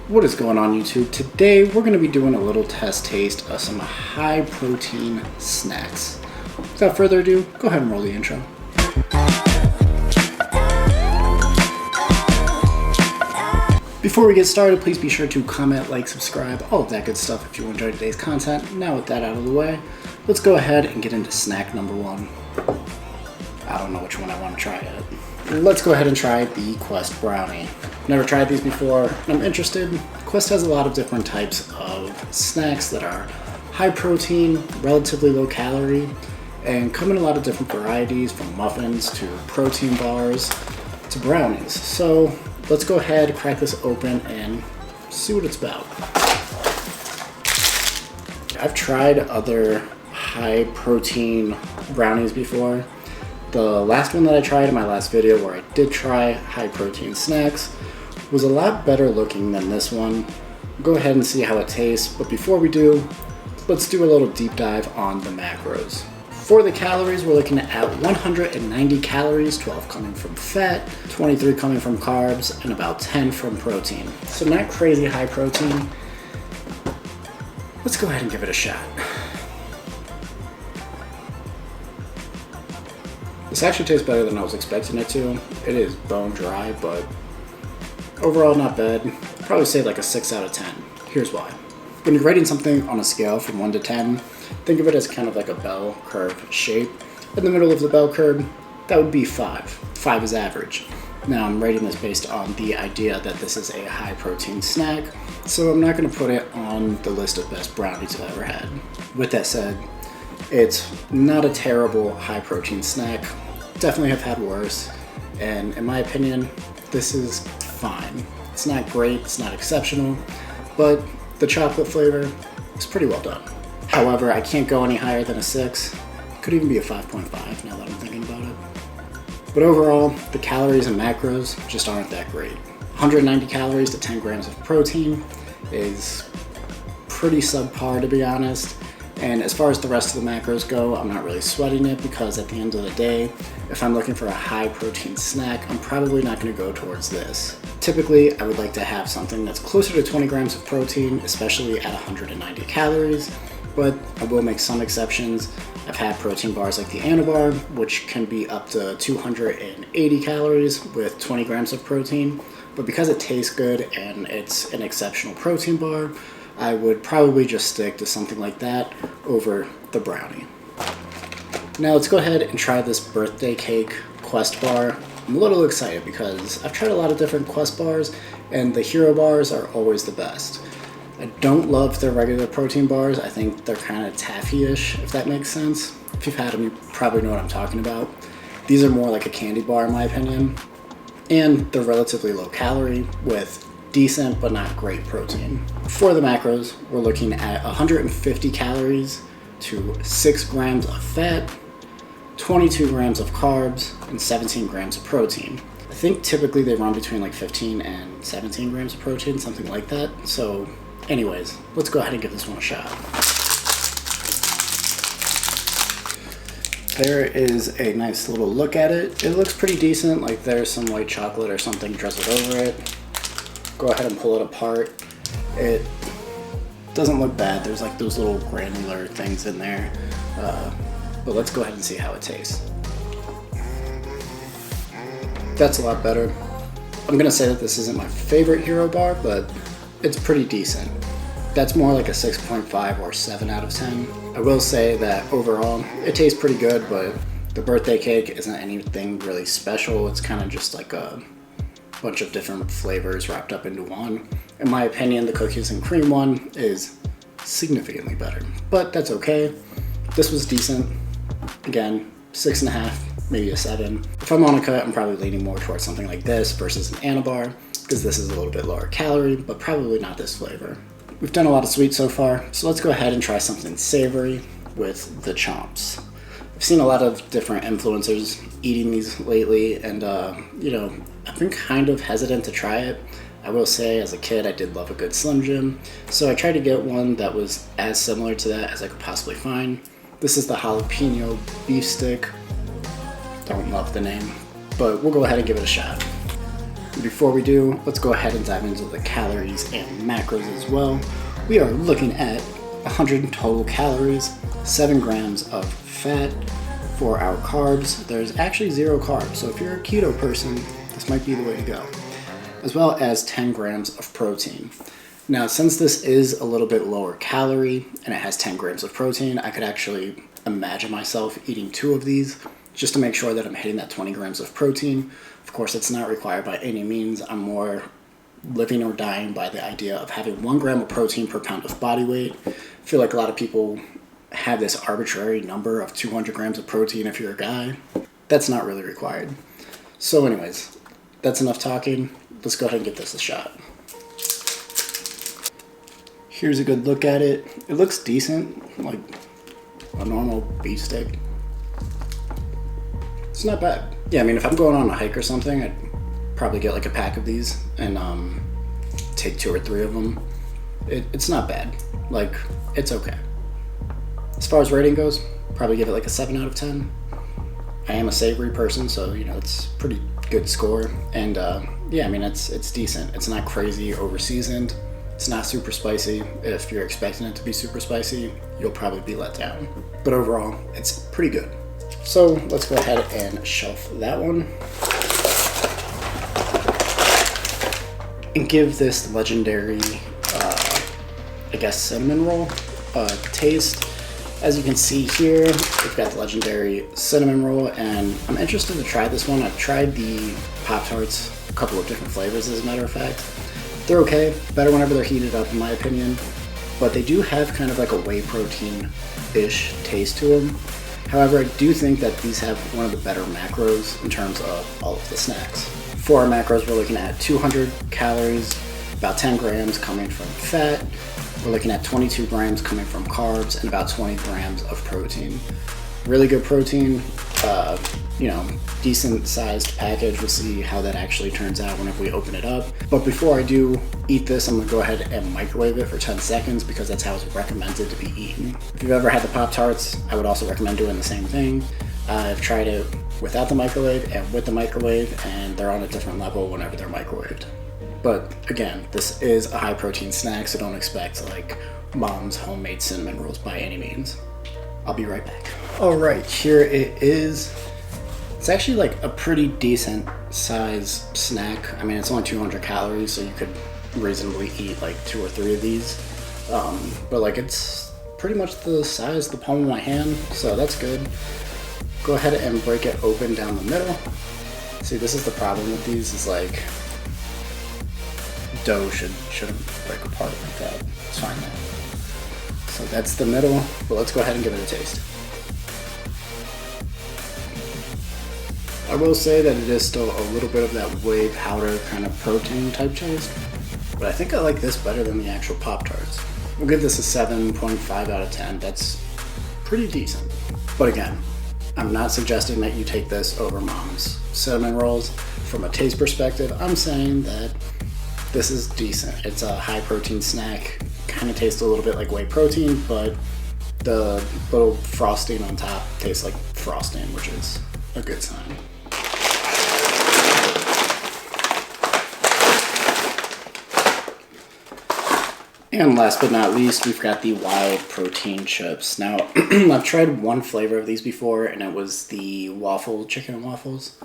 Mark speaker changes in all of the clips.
Speaker 1: What is going on YouTube? Today we're going to be doing a little test taste of some high protein snacks. Without further ado, go ahead and roll the intro. Before we get started, please be sure to comment, like, subscribe, all of that good stuff if you enjoyed today's content. Now with that out of the way, let's go ahead and get into snack number one. I don't know which one I want to try yet. Let's go ahead and try the Quest Brownie. Never tried these before, and I'm interested. Quest has a lot of different types of snacks that are high protein, relatively low calorie, and come in a lot of different varieties, from muffins to protein bars to brownies. So let's go ahead, crack this open, and see what it's about. I've tried other high protein brownies before. The last one that I tried in my last video, where I did try high protein snacks, was a lot better looking than this one. Go ahead and see how it tastes, but before we do, let's do a little deep dive on the macros. For the calories, we're looking at 190 calories, 12 coming from fat, 23 coming from carbs, and about 10 from protein. So not crazy high protein. Let's go ahead and give it a shot. This actually tastes better than I was expecting it to. It is bone dry, but overall not bad. I'd probably say like a 6 out of 10. Here's why. When you're rating something on a scale from 1 to 10, think of it as kind of like a bell curve shape. In the middle of the bell curve, that would be 5. 5 is average. Now I'm rating this based on the idea that this is a high protein snack, so I'm not going to put it on the list of best brownies I've ever had. With that said, it's not a terrible high protein snack. Definitely have had worse, and in my opinion, this is fine. It's not great, it's not exceptional, but the chocolate flavor is pretty well done. However, I can't go any higher than a 6. Could even be a 5.5 now that I'm thinking about it. But overall, the calories and macros just aren't that great. 190 calories to 10 grams of protein is pretty subpar, to be honest. And as far as the rest of the macros go, I'm not really sweating it, because at the end of the day, if I'm looking for a high protein snack, I'm probably not going to go towards this. Typically, I would like to have something that's closer to 20 grams of protein, especially at 190 calories, but I will make some exceptions. I've had protein bars like the Anabar, which can be up to 280 calories with 20 grams of protein, but because it tastes good and it's an exceptional protein bar, I would probably just stick to something like that over the brownie. Now let's go ahead and try this birthday cake Quest bar. I'm a little excited because I've tried a lot of different Quest bars, and the Hero bars are always the best. I don't love their regular protein bars. I think they're kind of taffy-ish, if that makes sense. If you've had them, you probably know what I'm talking about. These are more like a candy bar in my opinion, and they're relatively low calorie with decent but not great protein. For the macros, we're looking at 150 calories to 6 grams of fat, 22 grams of carbs, and 17 grams of protein. I think typically they run between like 15 and 17 grams of protein, something like that. So anyways, let's go ahead and give this one a shot. There is a nice little look at it. It looks pretty decent, like there's some white chocolate or something drizzled over it. Go ahead and pull it apart. It doesn't look bad. There's like those little granular things in there. But let's go ahead and see how it tastes. That's a lot better. I'm gonna say that this isn't my favorite Hero bar, but it's pretty decent. That's more like a 6.5 or 7 out of 10. I will say that overall, it tastes pretty good, but the birthday cake isn't anything really special. It's kind of just like a bunch of different flavors wrapped up into one. In my opinion, the cookies and cream one is significantly better, but that's okay. This was decent. Again, 6.5, maybe a 7. If I'm on a cut, I'm probably leaning more towards something like this versus an Anabar, because this is a little bit lower calorie, but probably not this flavor. We've done a lot of sweet so far, so let's go ahead and try something savory with the chomps. I've seen a lot of different influencers eating these lately, and I've been kind of hesitant to try it. I will say, as a kid, I did love a good Slim Jim, so I tried to get one that was as similar to that as I could possibly find. This is the jalapeno beef stick. Don't love the name, but we'll go ahead and give it a shot. Before we do, let's go ahead and dive into the calories and macros as well. We are looking at 100 total calories, 7 grams of fat. For our carbs, there's actually 0 carbs, so if you're a keto person, this might be the way to go. As well as 10 grams of protein. Now, since this is a little bit lower calorie and it has 10 grams of protein, I could actually imagine myself eating 2 of these just to make sure that I'm hitting that 20 grams of protein. Of course, it's not required by any means. I'm more living or dying by the idea of having 1 gram of protein per pound of body weight. I feel like a lot of people have this arbitrary number of 200 grams of protein if you're a guy. That's not really required. So anyways, that's enough talking. Let's go ahead and give this a shot. Here's a good look at it. It looks decent, like a normal beef steak. It's not bad. Yeah, I mean, if I'm going on a hike or something, I'd probably get like a pack of these and take 2 or 3 of them. It's not bad. Like, it's okay. As far as rating goes, probably give it like a 7 out of 10. I am a savory person, so you know it's a pretty good score. And yeah, I mean it's decent. It's not crazy over seasoned. It's not super spicy. If you're expecting it to be super spicy, you'll probably be let down. But overall, it's pretty good. So let's go ahead and shelf that one. And give this legendary, I guess, cinnamon roll taste. As you can see here, we've got the legendary cinnamon roll, and I'm interested to try this one. I've tried the Pop-Tarts, a couple of different flavors as a matter of fact. They're okay, better whenever they're heated up in my opinion, but they do have kind of like a whey protein-ish taste to them. However, I do think that these have one of the better macros in terms of all of the snacks. For our macros, we're looking at 200 calories, about 10 grams coming from fat. We're looking at 22 grams coming from carbs and about 20 grams of protein. Really good protein, you know, decent sized package. We'll see how that actually turns out whenever we open it up. But before I do eat this, I'm gonna go ahead and microwave it for 10 seconds because that's how it's recommended to be eaten. If you've ever had the Pop-Tarts, I would also recommend doing the same thing. I've tried it without the microwave and with the microwave, and they're on a different level whenever they're microwaved. But again, this is a high protein snack, so don't expect like mom's homemade cinnamon rolls by any means. I'll be right back. All right, here it is. It's actually like a pretty decent size snack. I mean, it's only 200 calories, so you could reasonably eat like 2 or 3 of these. But like it's pretty much the size of the palm of my hand, so that's good. Go ahead and break it open down the middle. See, this is the problem with these, is like dough shouldn't break apart like that. It's fine though. So that's the middle, but let's go ahead and give it a taste. I will say that it is still a little bit of that whey powder kind of protein type taste, but I think I like this better than the actual Pop-Tarts. We'll give this a 7.5 out of 10. That's pretty decent. But again, I'm not suggesting that you take this over mom's cinnamon rolls. From a taste perspective, I'm saying that this is decent. It's a high protein snack. Kind of tastes a little bit like whey protein, but the little frosting on top tastes like frosting, which is a good sign. And last but not least, we've got the Wilde Protein Chips. Now, I've tried one flavor of these before, and it was the chicken and waffles.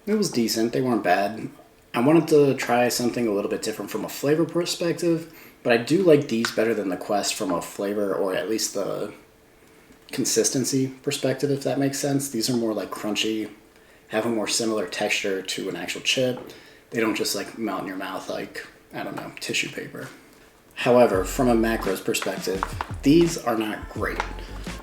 Speaker 1: It was decent. They weren't bad. I wanted to try something a little bit different from a flavor perspective, but I do like these better than the Quest from a flavor, or at least the consistency perspective, if that makes sense. These are more like crunchy, have a more similar texture to an actual chip. They don't just like melt in your mouth like, I don't know, tissue paper. However, from a macros perspective, these are not great.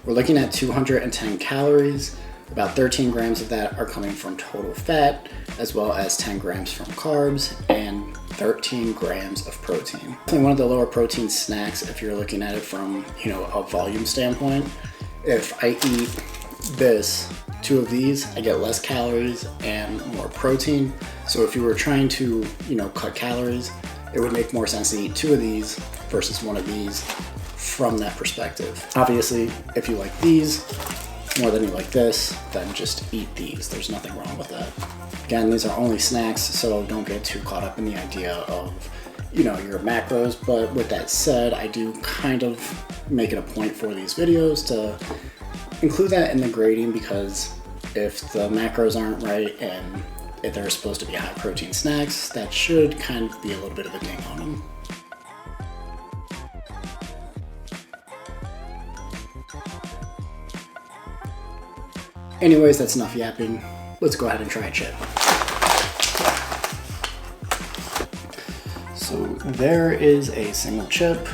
Speaker 1: We're looking at 210 calories. About 13 grams of that are coming from total fat, as well as 10 grams from carbs and 13 grams of protein. Definitely one of the lower protein snacks if you're looking at it from, you know, a volume standpoint. If I eat this, 2 of these, I get less calories and more protein. So if you were trying to, you know, cut calories, it would make more sense to eat 2 of these versus 1 of these from that perspective. Obviously, if you like these more than you like this, then just eat these. There's nothing wrong with that. Again, these are only snacks, so don't get too caught up in the idea of, you know, your macros. But with that said, I do kind of make it a point for these videos to include that in the grading, because if the macros aren't right and if they're supposed to be high protein snacks, that should kind of be a little bit of a ding on them. Anyways, that's enough yapping. Let's go ahead and try a chip. So there is a single chip.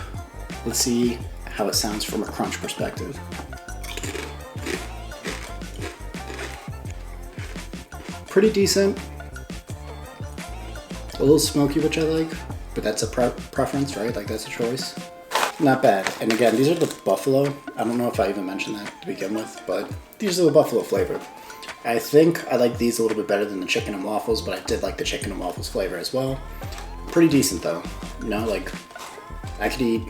Speaker 1: Let's see how it sounds from a crunch perspective. Pretty decent. A little smoky, which I like, but that's a preference, right? Like, that's a choice. Not bad. And again, these are the buffalo. I don't know if I even mentioned that to begin with, but these are the buffalo flavor. I think I like these a little bit better than the chicken and waffles, but I did like the chicken and waffles flavor as well. Pretty decent though. You know, like, I could eat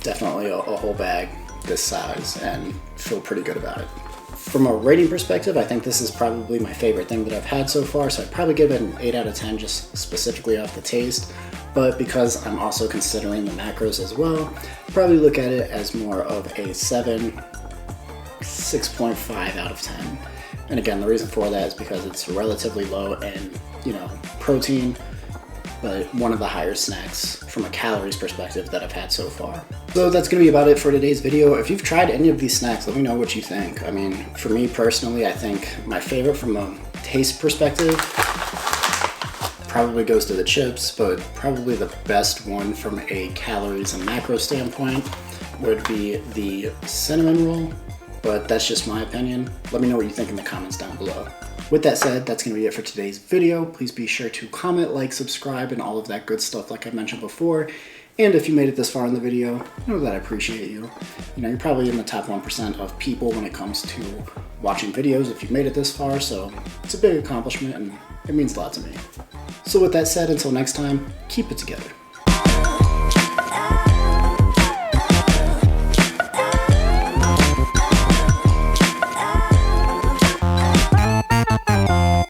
Speaker 1: definitely a whole bag this size and feel pretty good about it. From a rating perspective, I think this is probably my favorite thing that I've had so far, so I'd probably give it an 8 out of 10 just specifically off the taste. But because I'm also considering the macros as well, I'd probably look at it as more of a 6.5 out of 10. And again, the reason for that is because it's relatively low in, you know, protein, but one of the higher snacks from a calories perspective that I've had so far. So that's gonna be about it for today's video. If you've tried any of these snacks, let me know what you think. I mean, for me personally, I think my favorite from a taste perspective probably goes to the chips, but probably the best one from a calories and macro standpoint would be the cinnamon roll, but that's just my opinion. Let me know what you think in the comments down below. With that said, that's going to be it for today's video. Please be sure to comment, like, subscribe, and all of that good stuff like I mentioned before. And if you made it this far in the video, know that I appreciate you. You know, you're probably in the top 1% of people when it comes to watching videos if you've made it this far, so it's a big accomplishment and it means a lot to me. So with that said, until next time, keep it together.